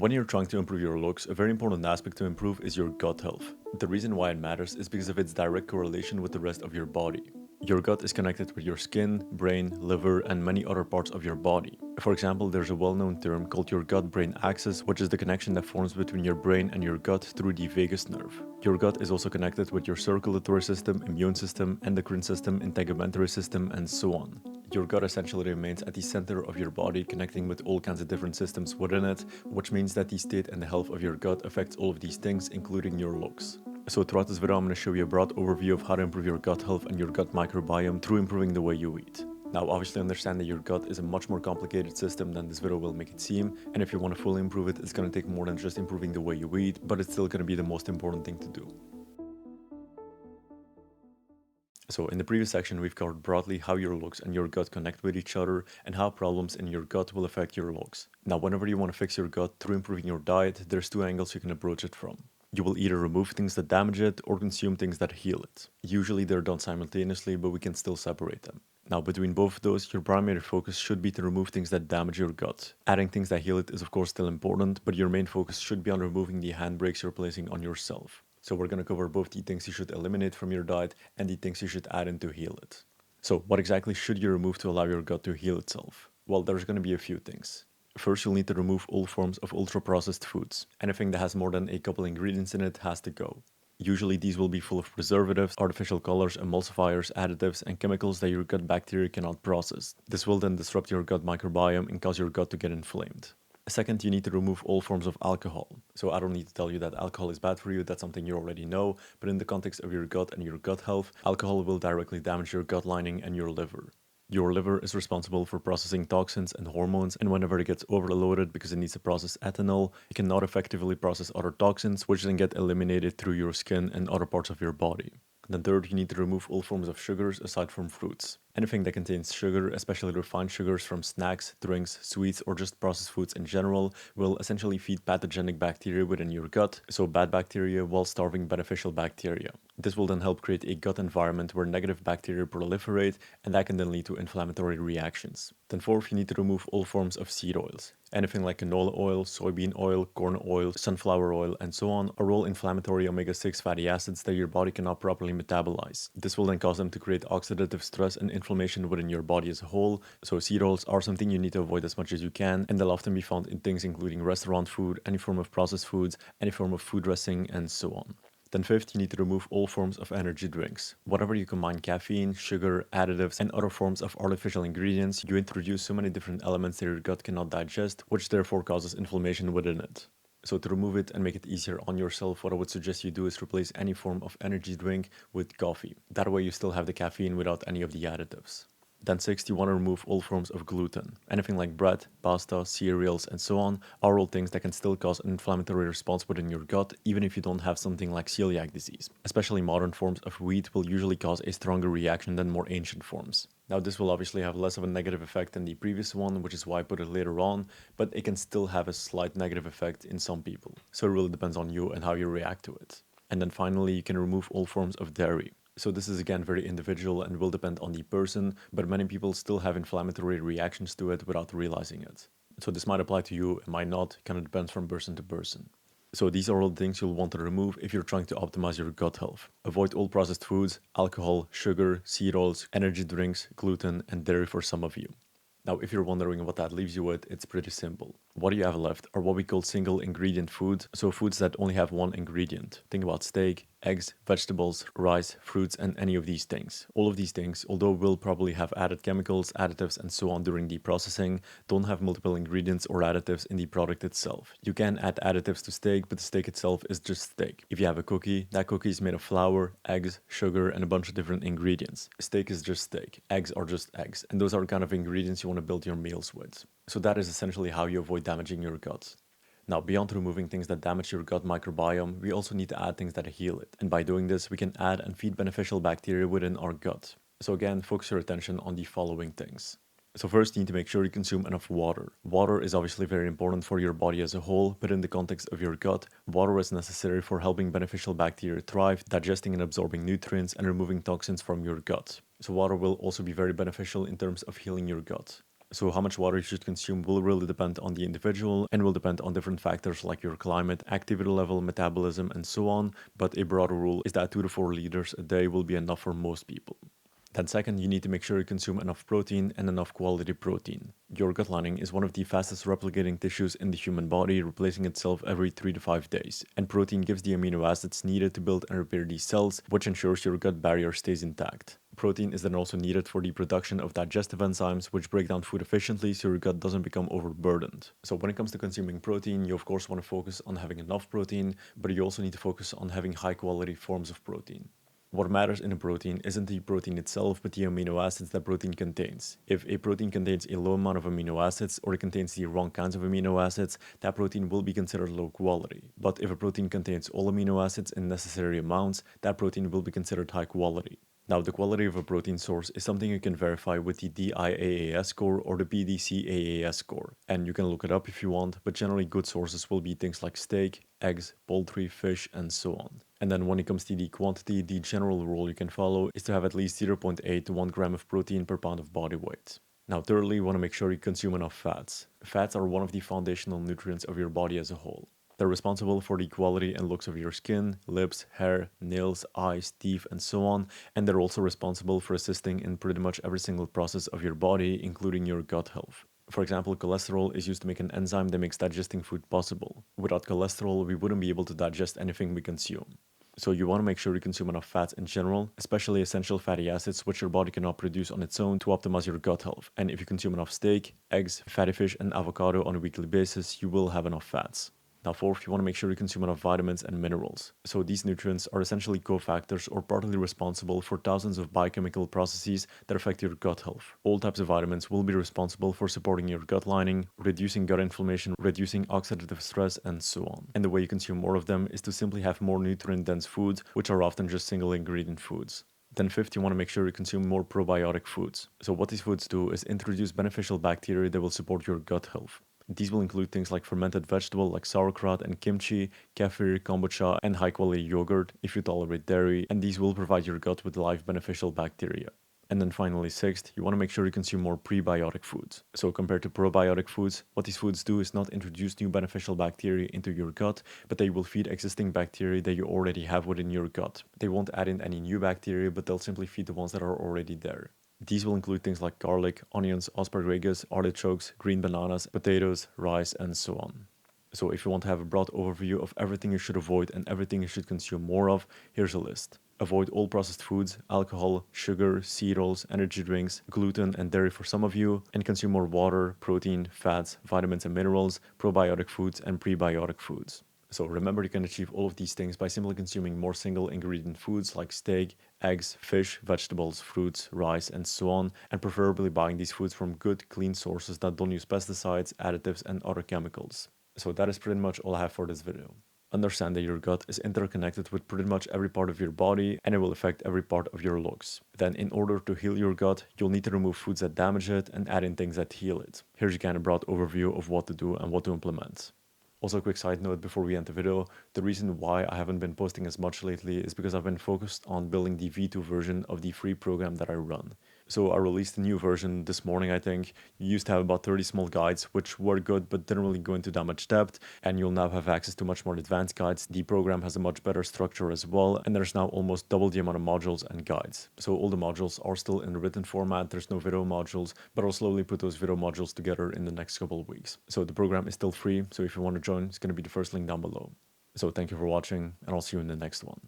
When you're trying to improve your looks, a very important aspect to improve is your gut health. The reason why it matters is because of its direct correlation with the rest of your body. Your gut is connected with your skin, brain, liver, and many other parts of your body. For example, there's a well-known term called your gut-brain axis, which is the connection that forms between your brain and your gut through the vagus nerve. Your gut is also connected with your circulatory system, immune system, endocrine system, integumentary system, and so on. Your gut essentially remains at the center of your body, connecting with all kinds of different systems within it, which means that the state and the health of your gut affects all of these things, including your looks. So throughout this video, I'm going to show you a broad overview of how to improve your gut health and your gut microbiome through improving the way you eat. Now, obviously understand that your gut is a much more complicated system than this video will make it seem, and if you want to fully improve it, it's going to take more than just improving the way you eat, but it's still going to be the most important thing to do. So in the previous section, we've covered broadly how your looks and your gut connect with each other and how problems in your gut will affect your looks. Now, whenever you want to fix your gut through improving your diet, there's two angles you can approach it from. You will either remove things that damage it or consume things that heal it. Usually they're done simultaneously, but we can still separate them. Now, between both of those, your primary focus should be to remove things that damage your gut. Adding things that heal it is of course still important, but your main focus should be on removing the handbrakes you're placing on yourself. So we're going to cover both the things you should eliminate from your diet and the things you should add in to heal it. So what exactly should you remove to allow your gut to heal itself? Well, there's going to be a few things. First, you'll need to remove all forms of ultra-processed foods. Anything that has more than a couple ingredients in it has to go. Usually these will be full of preservatives, artificial colors, emulsifiers, additives, and chemicals that your gut bacteria cannot process. This will then disrupt your gut microbiome and cause your gut to get inflamed. Second, you need to remove all forms of alcohol. So I don't need to tell you that alcohol is bad for you, that's something you already know, but in the context of your gut and your gut health, alcohol will directly damage your gut lining and your liver. Your liver is responsible for processing toxins and hormones, and whenever it gets overloaded because it needs to process ethanol, it cannot effectively process other toxins, which then get eliminated through your skin and other parts of your body. Then third, you need to remove all forms of sugars aside from fruits. Anything that contains sugar, especially refined sugars from snacks, drinks, sweets, or just processed foods in general, will essentially feed pathogenic bacteria within your gut, so bad bacteria while starving beneficial bacteria. This will then help create a gut environment where negative bacteria proliferate, and that can then lead to inflammatory reactions. Then fourth, you need to remove all forms of seed oils. Anything like canola oil, soybean oil, corn oil, sunflower oil, and so on are all inflammatory omega-6 fatty acids that your body cannot properly metabolize. This will then cause them to create oxidative stress and inflammation within your body as a whole, so seed oils are something you need to avoid as much as you can, and they'll often be found in things including restaurant food, any form of processed foods, any form of food dressing, and so on. Then fifth, you need to remove all forms of energy drinks. Whenever you combine caffeine, sugar, additives, and other forms of artificial ingredients, you introduce so many different elements that your gut cannot digest, which therefore causes inflammation within it. So to remove it and make it easier on yourself, what I would suggest you do is replace any form of energy drink with coffee. That way you still have the caffeine without any of the additives. Then sixth, you want to remove all forms of gluten. Anything like bread, pasta, cereals, and so on are all things that can still cause an inflammatory response within your gut, even if you don't have something like celiac disease. Especially modern forms of wheat will usually cause a stronger reaction than more ancient forms. Now, this will obviously have less of a negative effect than the previous one, which is why I put it later on, but it can still have a slight negative effect in some people. So it really depends on you and how you react to it. And then finally, you can remove all forms of dairy. So this is again very individual and will depend on the person, but many people still have inflammatory reactions to it without realizing it. So this might apply to you, it might not, kind of depends from person to person. So these are all the things you'll want to remove if you're trying to optimize your gut health. Avoid all processed foods, alcohol, sugar, seed oils, energy drinks, gluten, and dairy for some of you. Now, if you're wondering what that leaves you with, it's pretty simple. What you have left are what we call single ingredient foods, so foods that only have one ingredient. Think about steak, eggs, vegetables, rice, fruits, and any of these things. All of these things, although will probably have added chemicals, additives, and so on during the processing, don't have multiple ingredients or additives in the product itself. You can add additives to steak, but the steak itself is just steak. If you have a cookie, that cookie is made of flour, eggs, sugar, and a bunch of different ingredients. Steak is just steak. Eggs are just eggs, and those are the kind of ingredients you want to build your meals with. So that is essentially how you avoid damaging your gut. Now, beyond removing things that damage your gut microbiome, we also need to add things that heal it. And by doing this, we can add and feed beneficial bacteria within our gut. So again, focus your attention on the following things. So first, you need to make sure you consume enough water. Water is obviously very important for your body as a whole, but in the context of your gut, water is necessary for helping beneficial bacteria thrive, digesting and absorbing nutrients, and removing toxins from your gut. So water will also be very beneficial in terms of healing your gut. So how much water you should consume will really depend on the individual and will depend on different factors like your climate, activity level, metabolism, and so on. But a broader rule is that 2 to 4 liters a day will be enough for most people. Then second, you need to make sure you consume enough protein and enough quality protein. Your gut lining is one of the fastest replicating tissues in the human body, replacing itself every 3 to 5 days. And protein gives the amino acids needed to build and repair these cells, which ensures your gut barrier stays intact. Protein is then also needed for the production of digestive enzymes, which break down food efficiently so your gut doesn't become overburdened. So when it comes to consuming protein, you of course want to focus on having enough protein, but you also need to focus on having high quality forms of protein. What matters in a protein isn't the protein itself, but the amino acids that protein contains. If a protein contains a low amount of amino acids or it contains the wrong kinds of amino acids, that protein will be considered low quality. But if a protein contains all amino acids in necessary amounts, that protein will be considered high quality. Now, the quality of a protein source is something you can verify with the DIAAS score or the PDCAAS score. And you can look it up if you want, but generally good sources will be things like steak, eggs, poultry, fish, and so on. And then when it comes to the quantity, the general rule you can follow is to have at least 0.8 to 1 gram of protein per pound of body weight. Now, thirdly, you want to make sure you consume enough fats. Fats are one of the foundational nutrients of your body as a whole. They're responsible for the quality and looks of your skin, lips, hair, nails, eyes, teeth, and so on, and they're also responsible for assisting in pretty much every single process of your body, including your gut health. For example, cholesterol is used to make an enzyme that makes digesting food possible. Without cholesterol, we wouldn't be able to digest anything we consume. So you want to make sure you consume enough fats in general, especially essential fatty acids, which your body cannot produce on its own to optimize your gut health. And if you consume enough steak, eggs, fatty fish, and avocado on a weekly basis, you will have enough fats. Now fourth, you want to make sure you consume enough vitamins and minerals. So these nutrients are essentially cofactors or partly responsible for thousands of biochemical processes that affect your gut health. All types of vitamins will be responsible for supporting your gut lining, reducing gut inflammation, reducing oxidative stress, and so on. And the way you consume more of them is to simply have more nutrient-dense foods, which are often just single ingredient foods. Then fifth, you want to make sure you consume more probiotic foods. So what these foods do is introduce beneficial bacteria that will support your gut health. These will include things like fermented vegetable like sauerkraut and kimchi, kefir, kombucha, and high-quality yogurt if you tolerate dairy, and these will provide your gut with live beneficial bacteria. And then finally, sixth, you want to make sure you consume more prebiotic foods. So compared to probiotic foods, what these foods do is not introduce new beneficial bacteria into your gut, but they will feed existing bacteria that you already have within your gut. They won't add in any new bacteria, but they'll simply feed the ones that are already there. These will include things like garlic, onions, asparagus, artichokes, green bananas, potatoes, rice, and so on. So if you want to have a broad overview of everything you should avoid and everything you should consume more of, here's a list. Avoid all processed foods, alcohol, sugar, cereals, energy drinks, gluten, and dairy for some of you, and consume more water, protein, fats, vitamins and minerals, probiotic foods, and prebiotic foods. So remember, you can achieve all of these things by simply consuming more single ingredient foods like steak, eggs, fish, vegetables, fruits, rice, and so on, and preferably buying these foods from good, clean sources that don't use pesticides, additives, and other chemicals. So that is pretty much all I have for this video. Understand that your gut is interconnected with pretty much every part of your body and it will affect every part of your looks. Then in order to heal your gut, you'll need to remove foods that damage it and add in things that heal it. Here's a kind of broad overview of what to do and what to implement. Also, a quick side note before we end the video, the reason why I haven't been posting as much lately is because I've been focused on building the V2 version of the free program that I run. So I released a new version this morning, I think. You used to have about 30 small guides, which were good, but didn't really go into that much depth. And you'll now have access to much more advanced guides. The program has a much better structure as well. And there's now almost double the amount of modules and guides. So all the modules are still in written format. There's no video modules, but I'll slowly put those video modules together in the next couple of weeks. So the program is still free. So if you want to join, it's going to be the first link down below. So thank you for watching, and I'll see you in the next one.